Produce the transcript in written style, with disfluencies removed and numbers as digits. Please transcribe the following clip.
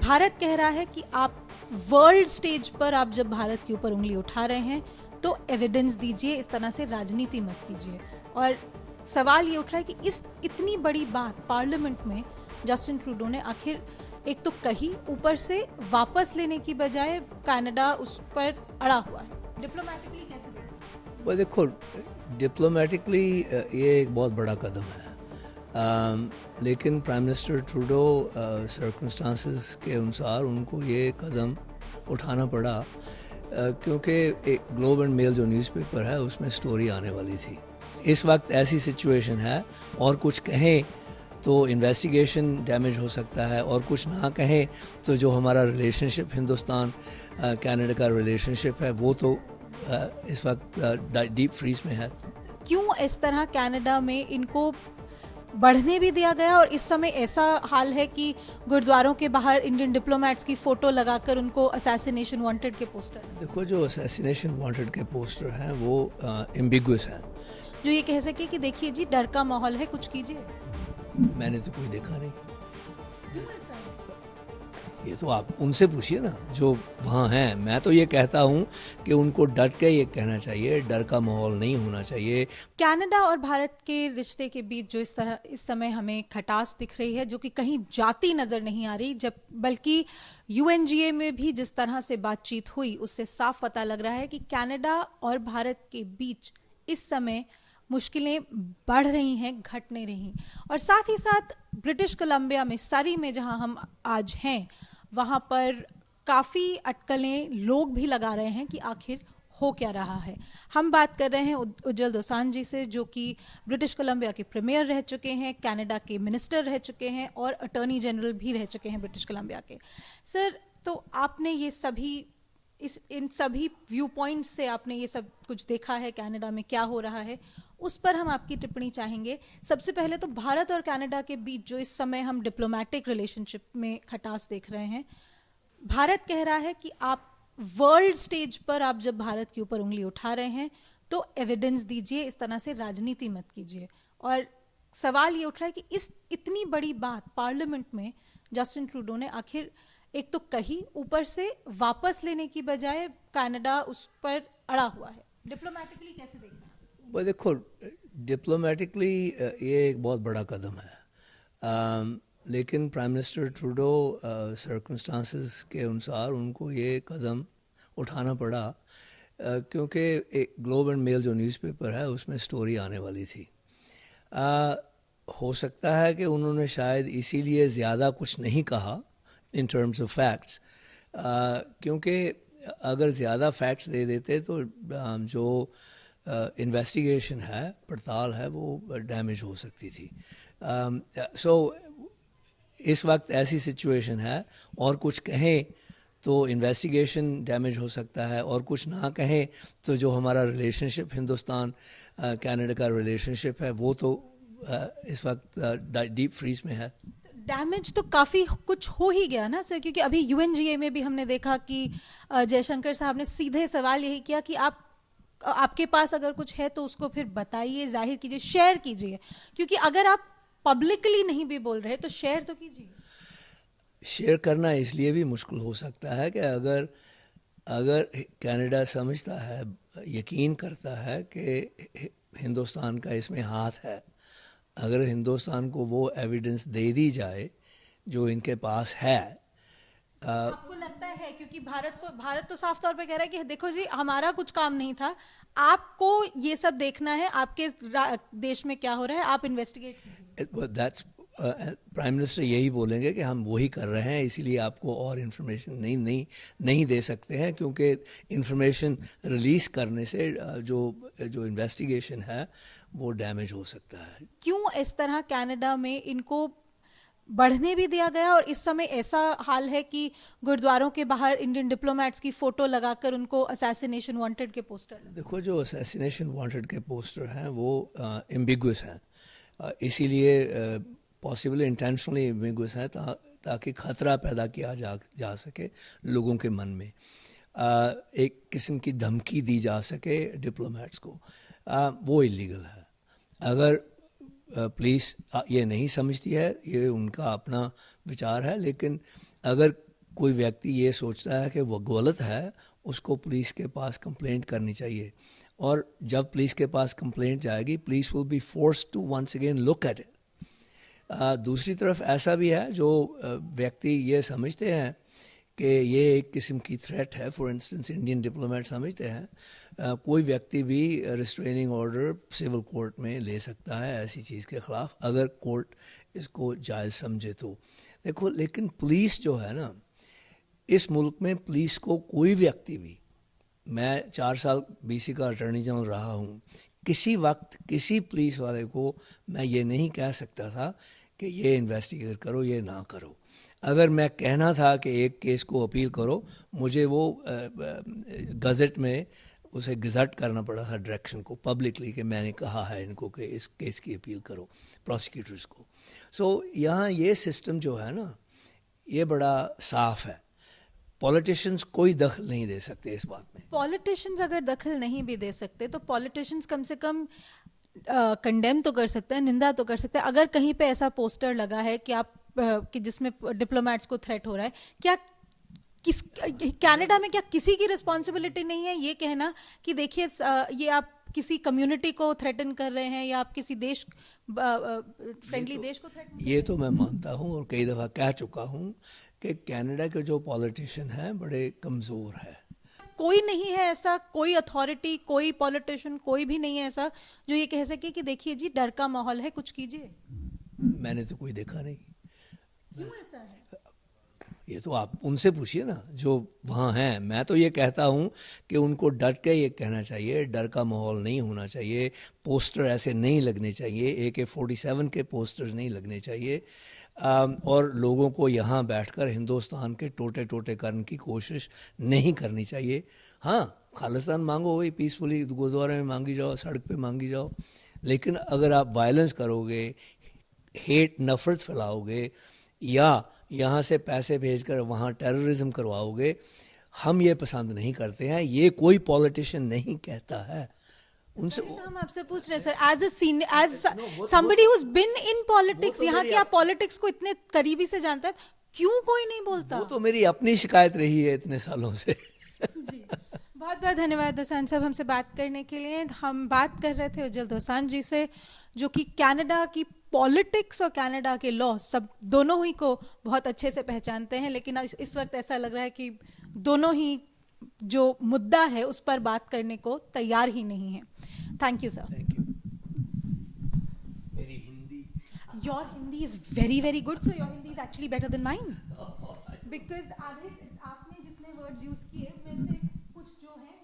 भारत कह रहा है कि आप वर्ल्ड स्टेज पर आप जब भारत के ऊपर उंगली उठा रहे हैं तो एविडेंस दीजिए, इस तरह से राजनीति मत कीजिए। और सवाल ये उठ रहा है कि इस इतनी बड़ी बात पार्लियामेंट में जस्टिन ट्रूडो ने आखिर एक तो कही, ऊपर से वापस लेने की बजाय कनाडा उस पर अड़ा हुआ है। डिप्लोमेटिकली कैसे देखते हैं? देखो, डिप्लोमेटिकली ये एक बहुत बड़ा कदम है, लेकिन प्राइम मिनिस्टर ट्रूडो सर्कमस्टांसेस के अनुसार उनको ये कदम उठाना पड़ा क्योंकि एक ग्लोब एंड मेल जो न्यूज़पेपर है उसमें स्टोरी आने वाली थी। इस वक्त ऐसी सिचुएशन है, और कुछ कहें तो इन्वेस्टिगेशन डैमेज हो सकता है, और कुछ ना कहें तो जो हमारा रिलेशनशिप हिंदुस्तान कनाडा का रिलेशनशिप है वो तो इस वक्त डीप फ्रीज में है। क्यों इस तरह कनाडा में इनको बढ़ने भी दिया गया, और इस समय ऐसा हाल है कि गुरुद्वारों के बाहर इंडियन डिप्लोमेट्स की फोटो लगाकर उनको असैसिनेशन वांटेड के पोस्टर? देखो, जो असैसिनेशन वांटेड के पोस्टर हैं वो एम्बिगुअस हैं, जो ये कह सके कि देखिए जी डर का माहौल है, कुछ कीजिए। मैंने तो कोई देखा नहीं। ये तो आप उनसे पूछिए ना जो वहाँ हैं। मैं तो ये कहता हूँ कि उनको डर के ये कहना चाहिए, डर का माहौल नहीं होना चाहिए। कनाडा और भारत के रिश्ते के बीच जो इस समय हमें खटास दिख रही है, जो कि कहीं जाती नजर नहीं आ रही, जब बल्कि यूएनजीए में भी जिस तरह से बातचीत हुई उससे साफ पता लग रहा है कि कनाडा और भारत के बीच इस समय मुश्किलें बढ़ रही हैं, घट नहीं रही। और साथ ही साथ ब्रिटिश कोलंबिया में, सरी में जहां हम आज हैं, वहां पर काफ़ी अटकलें लोग भी लगा रहे हैं कि आखिर हो क्या रहा है। हम बात कर रहे हैं उज्जवल दोसांझ जी से, जो कि ब्रिटिश कोलंबिया के प्रीमियर रह चुके हैं, कनाडा के मिनिस्टर रह चुके हैं और अटॉर्नी जनरल भी रह चुके हैं ब्रिटिश कोलंबिया के। सर, तो आपने ये सभी इन सभी व्यू पॉइंट्स से आपने ये सब कुछ देखा है कनाडा में क्या हो रहा है, उस पर हम आपकी टिप्पणी चाहेंगे। सबसे पहले तो भारत और कनाडा के बीच जो इस समय हम डिप्लोमेटिक रिलेशनशिप में खटास देख रहे हैं, भारत कह रहा है कि आप वर्ल्ड स्टेज पर आप जब भारत के ऊपर उंगली उठा रहे हैं तो एविडेंस दीजिए, इस तरह से राजनीति मत कीजिए। और सवाल ये उठ रहा है कि इस इतनी बड़ी बात पार्लियामेंट में जस्टिन ट्रूडो ने आखिर एक तो कही, ऊपर से वापस लेने की बजाय कनाडा उस पर अड़ा हुआ है। डिप्लोमेटिकली कैसे देखते हैं? देखो, डिप्लोमेटिकली ये एक बहुत बड़ा कदम है, लेकिन प्राइम मिनिस्टर ट्रूडो सर्कमस्टांसेस के अनुसार उनको ये कदम उठाना पड़ा क्योंकि एक ग्लोब एंड मेल जो न्यूज़पेपर है उसमें स्टोरी आने वाली थी। हो सकता है कि उन्होंने शायद इसीलिए ज़्यादा कुछ नहीं कहा इन टर्म्स ऑफ फैक्ट्स, क्योंकि अगर ज़्यादा फैक्ट्स दे देते तो जो इन्वेस्टिगेशन है, पड़ताल है, वो डैमेज हो सकती थी। सो इस वक्त ऐसी सिचुएशन है, और कुछ कहें तो इन्वेस्टिगेशन डैमेज हो सकता है, और कुछ ना कहें तो जो हमारा रिलेशनशिप हिंदुस्तान कनाडा का रिलेशनशिप है वो तो इस वक्त डीप फ्रीज में है। डैमेज तो काफ़ी कुछ हो ही गया ना सर, क्योंकि अभी यूएनजीए में भी हमने देखा कि जयशंकर साहब ने सीधे सवाल यही किया कि आपके पास अगर कुछ है तो उसको फिर बताइए, जाहिर कीजिए, शेयर कीजिए, क्योंकि अगर आप पब्लिकली नहीं भी बोल रहे तो शेयर तो कीजिए। शेयर करना इसलिए भी मुश्किल हो सकता है कि अगर कनाडा समझता है, यकीन करता है कि हिंदुस्तान का इसमें हाथ है, अगर हिंदुस्तान को वो एविडेंस दे दी जाए जो इनके पास है। आपको लगता है, क्योंकि भारत तो साफ तौर पे कह रहा है कि देखो जी हमारा कुछ काम नहीं था, आपको ये सब देखना है, आपके देश में क्या हो रहा है, आप इन्वेस्टिगेट कीजिए। दैट्स प्राइम मिनिस्टर यही बोलेंगे कि हम वही कर रहे हैं, इसीलिए आपको और इन्फॉर्मेशन नहीं दे सकते हैं, क्योंकि इन्फॉर्मेशन रिलीज़ करने से जो इन्वेस्टिगेशन है वो डैमेज हो सकता है। क्यों इस तरह कनाडा में इनको बढ़ने भी दिया गया, और इस समय ऐसा हाल है कि गुरुद्वारों के बाहर इंडियन डिप्लोमेट्स की फोटो लगाकर उनको असैसिनेशन वांटेड के पोस्टर? देखो, जो असैसिनेशन वांटेड के पोस्टर हैं वो एम्बिगुअस हैं, इसीलिए पॉसिबली इंटेंशनली एम्बिगुअस है ताकि ख़तरा पैदा किया जा सके लोगों के मन में, एक किस्म की धमकी दी जा सके डिप्लोमेट्स को, वो इलीगल है। अगर पुलिस ये नहीं समझती है, ये उनका अपना विचार है, लेकिन अगर कोई व्यक्ति ये सोचता है कि वो गलत है, उसको पुलिस के पास कंप्लेंट करनी चाहिए, और जब पुलिस के पास कंप्लेंट जाएगी, police will be forced to once again look at it. दूसरी तरफ ऐसा भी है जो व्यक्ति ये समझते हैं कि ये एक किस्म की थ्रेट है। फॉर इंस्टेंस इंडियन डिप्लोमेट समझते हैं कोई व्यक्ति भी रिस्ट्रेनिंग ऑर्डर सिविल कोर्ट में ले सकता है ऐसी चीज़ के ख़िलाफ़, अगर कोर्ट इसको जायज़ समझे तो। देखो, लेकिन पुलिस जो है ना, इस मुल्क में पुलिस को कोई व्यक्ति भी, मैं 4 साल BC का अटॉर्नी जनरल रहा हूँ, किसी वक्त किसी पुलिस वाले को मैं ये नहीं कह सकता था कि ये इन्वेस्टिगेट करो, ये ना करो। अगर मैं कहना था कि एक केस को अपील करो, मुझे वो गज़ट में उसे गज़ट करना पड़ा था डायरेक्शन को पब्लिकली कि मैंने कहा है इनको कि इस केस की अपील करो प्रोसिक्यूटर्स को। सो यहाँ ये सिस्टम जो है ना, ये बड़ा साफ़ है। पॉलिटिशियंस कोई दखल नहीं दे सकते इस बात में। पॉलिटिशियंस अगर दखल नहीं भी दे सकते तो पॉलिटिशियंस कम से कम कंडेम तो कर सकते हैं, निंदा तो कर सकते हैं। अगर कहीं पे ऐसा पोस्टर लगा है कि आप कि जिसमें डिप्लोमेट्स को थ्रेट हो रहा है, क्या कनाडा में क्या किसी की रिस्पॉन्सिबिलिटी नहीं है ये कहना कि देखिए ये आप किसी कम्युनिटी को थ्रेटन कर रहे हैं या आप किसी देश फ्रेंडली देश को थ्रेटन? ये तो मैं मानता हूँ और कई दफ़ा कह चुका हूँ कि कनाडा के जो पॉलिटिशियन हैं बड़े कमज़ोर है। कोई नहीं है ऐसा, कोई अथॉरिटी, कोई पॉलिटिशियन, कोई भी नहीं है ऐसा जो ये कह सके कि देखिए जी डर का माहौल है, कुछ कीजिए? मैंने तो कोई देखा नहीं। क्यों ऐसा है? ये तो आप उनसे पूछिए ना जो वहाँ हैं। मैं तो ये कहता हूँ कि उनको डर के ये कहना चाहिए, डर का माहौल नहीं होना चाहिए, पोस्टर ऐसे नहीं लगने चाहिए, AK-47 के पोस्टर्स नहीं लगने चाहिए, और लोगों को यहाँ बैठकर हिंदुस्तान के टोटे टोटे करने की कोशिश नहीं करनी चाहिए। हाँ, खालिस्तान मांगो, वही पीसफुली गुरुद्वारे में मांगी जाओ, सड़क पे मांगी जाओ, लेकिन अगर आप वायलेंस करोगे, हेट नफ़रत फैलाओगे, या यहाँ से पैसे भेजकर वहाँ टेररिज्म करवाओगे, हम ये पसंद नहीं करते हैं। ये कोई पॉलिटिशियन नहीं कहता है। उनसे तो हम आपसे पूछ रहे हैं sir, as somebody who has been in politics, यहाँ की आप पॉलिटिक्स को इतने करीबी से जानते हैं, क्यों कोई नहीं बोलता? वो तो मेरी अपनी शिकायत रही है इतने सालों से। जी, बहुत बहुत धन्यवाद दोसान साहब हमसे बात करने के लिए। हम बात कर रहे थे उज्जवल दोसान जी से, जो कि कनाडा की पॉलिटिक्स और कनाडा के लॉ सब दोनों ही को बहुत अच्छे से पहचानते हैं, लेकिन इस वक्त ऐसा लग रहा है कि दोनों ही जो मुद्दा है उस पर बात करने को तैयार ही नहीं है। Thank you sir. Thank you. मेरी Hindi, your Hindi is very very good sir, your Hindi is actually better than mine, because आपने जितने वर्ड्स यूज किए उनमें से कुछ जो है